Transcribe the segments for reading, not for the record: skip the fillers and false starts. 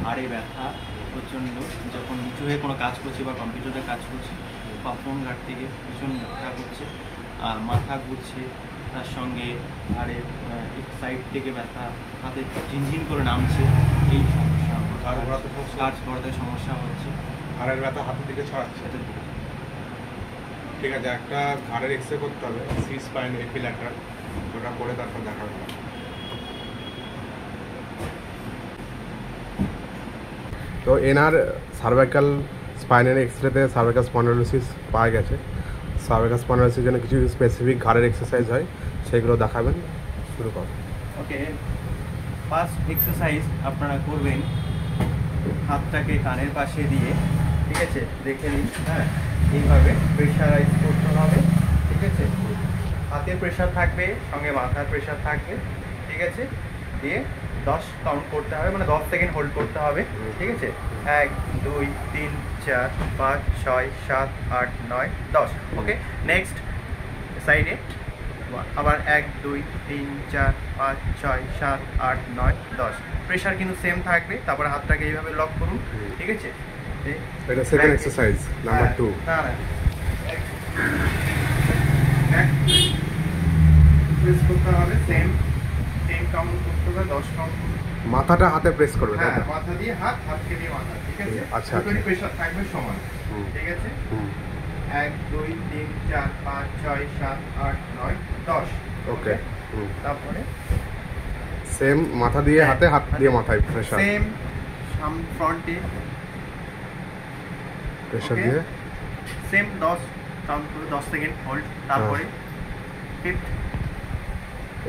ঘাড়ে ব্যথা প্রচণ্ড, যখন নিচু হয়ে কোনো কাজ করছি বা কম্পিউটারে কাজ করছি বা ফোন ঘাট থেকে ভীষণ ব্যথা করছে, আর মাথা ঘুরছে, তার সঙ্গে ঘাড়ের সাইড থেকে ব্যথা, হাতে ঝিনঝিন করে নামছে, এই সমস্যা, কাজ করাতে সমস্যা হচ্ছে, ঘাড়ের ব্যথা হাতের দিকে ছড়াচ্ছে। ঠিক আছে, একটা ঘাড়ের এক্সরে করতে হবে, সি স্পাইন এপিল্যাটার, ওটা করে তারপর দেখা হবে। তো এনার সার্ভাইকাল স্পাইনের এক্সরেতে সার্ভাইকাল স্পন্ডাইলোসিস পাওয়া গেছে। সার্ভাইকাল স্পন্ডাইলোসিসের জন্য কিছু স্পেসিফিক ঘাড়ের এক্সারসাইজ হয়, সেগুলো দেখাবেন। শুরু করুন। ওকে, ফার্স্ট এক্সারসাইজ আপনারা করবেন হাতটাকে কানের পাশে দিয়ে, ঠিক আছে, দেখে নিন। হ্যাঁ, এইভাবে প্রেশারাইজ করতে হবে, ঠিক আছে। হাতে প্রেশার থাকবে, সঙ্গে মাথার প্রেশার থাকবে, ঠিক আছে। দিয়ে 10 কাউন্ট করতে হবে, মানে 10 সেকেন্ড হোল্ড করতে হবে, ঠিক আছে। 1 2 3 4 5 6 7 8 9 10। ওকে, নেক্সট সাইডে আবার 1 2 3 4 5 6 7 8 9 10। প্রেশার কিন্তু সেম থাকবে। তারপরে হাতটাকে এইভাবে লক করুন, ঠিক আছে। এটা সেকেন্ড এক্সারসাইজ নাম্বার 2। না না, প্রেস করতে হবে, সেম কাউন্ট করতে হবে, 10 কাউন্ট। মাথাটা হাতে প্রেস করবে, হ্যাঁ, মাথা দিয়ে হাতকে দিয়ে মাথা, ঠিক আছে। আচ্ছা, দুটোরই প্রেশার থাকবে সমান, ঠিক আছে। 1 2 3 4 5 6 7 8 9 10। ওকে, তারপরে সেম মাথা দিয়ে হাতে, হাত দিয়ে মাথায় প্রেশার, সেম ফ্রন্টে প্রেশার দিয়ে সেম 10 কাউন্ট করে 10 সেকেন্ড হোল্ড। তারপরে ফিফথ,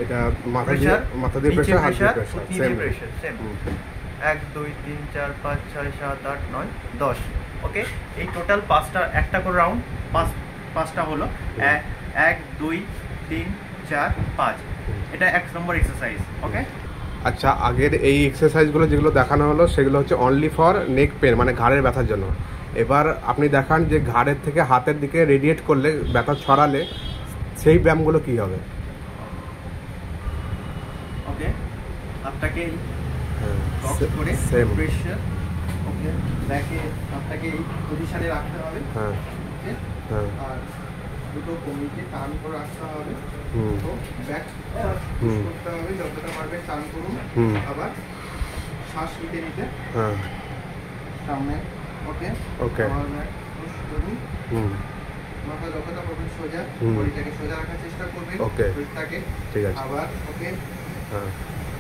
এটা মাথা দিয়ে প্রেশার, হাত দিয়ে প্রেশার, সেম। 1 2 3 4 5 6 7 8 9 10। ওকে, এই টোটাল 5টা, একটা করে রাউন্ড, 5টা হলো 1 2 3 4 5। এটা 1 নম্বর এক্সারসাইজ। ওকে, আচ্ছা, আগের এই এক্সারসাইজগুলো যেগুলো দেখানো হলো সেগুলো হচ্ছে অনলি ফর নেক পেন, মানে ঘাড়ের ব্যথার জন্য। এবার আপনি দেখান যে ঘাড়ের থেকে হাতের দিকে রেডিয়েট করলে, ব্যথা ছড়ালে সেই ব্যায়ামগুলো কি হবে। ওকে, হাতটাকে করে প্রেশার, ওকে, ব্যাকে হাতটাকে এই পজিশনে রাখতে হবে। হ্যাঁ, ওকে, আর দুটো কমিকে টার্ন করে রাখতে হবে। তো ব্যাক করতে হবে, যতটা পারবে টার্ন করুন। আবার শ্বাস নিতে নিতে সামনে, ওকে ওকে, মাথা যতটা পারবেন সোজা, বডিটাকে সোজা রাখার চেষ্টা করবেন। ওকে, পেটটাকে, ঠিক আছে। আবার ওকে,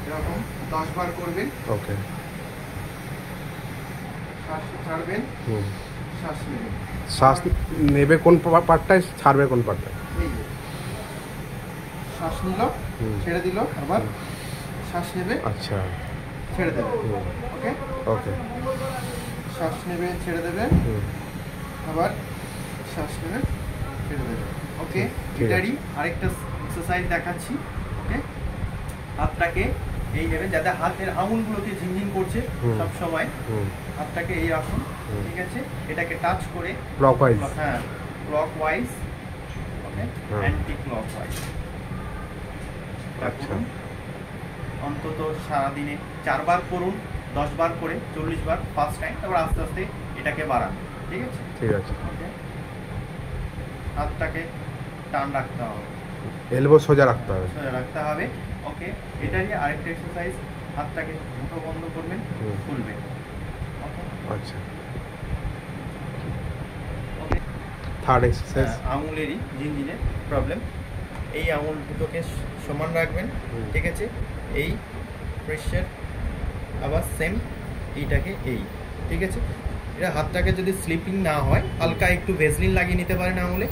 এরকম 10 বার করবেন। ওকে, শ্বাস ছাড়বেন, শ্বাস নেবেন। শ্বাস নেবে কোন পার্টটায়, ছাড়বে কোন পার্টটায়? এই যে শ্বাস নিল, ছেড়ে দিল, আবার শ্বাস নেবে, আচ্ছা, ছেড়ে দেবে। ওকে ওকে, শ্বাস নেবে, ছেড়ে দেবে, আবার শ্বাস নেবে, ছেড়ে দেবে। ওকে, এটারই আরেকটা এক্সারসাইজ দেখাচ্ছি। ওকে, হাতটাকে এই নেবেন, যাতে হাতের আঙুলগুলোকে ঝিনঝিন করছে সব সময়, হাতটাকে এই রাখুন, ঠিক আছে। এটাকে টাচ করে ক্লকওয়াইজ, হ্যাঁ ক্লকওয়াইজ, ওকে, অ্যান্টি ক্লকওয়াইজ। আচ্ছা, অন্তত সারাদিনে 4 বার করুন, 10 বার করে 40 বার ফার্স্ট টাইম। তারপর আস্তে আস্তে এটাকে বাড়ান, ঠিক আছে, ঠিক আছে। ওকে, হাতটাকে টান রাখতে হবে, এলবো সোজা রাখতে হবে, সোজা রাখতে হবে। ওকে, এটারই আরেকটা এক্সারসাইজ, হাতটাকে মুঠো বন্ধ করবেন, খুলবেন। ওকে, আচ্ছা। ওকে, থার্ড এক্সারসাইজ, আঙুলেরই ঝিনঝিনের প্রবলেম। এই আঙুল দুটোকে সমান রাখবেন, ঠিক আছে। এই প্রেশার, আবার সেম এইটাকে এই, ঠিক আছে। এটা হাতটাকে যদি স্লিপিং না হয়, হালকা একটু ভেসলিন লাগিয়ে নিতে পারেন আঙুলে,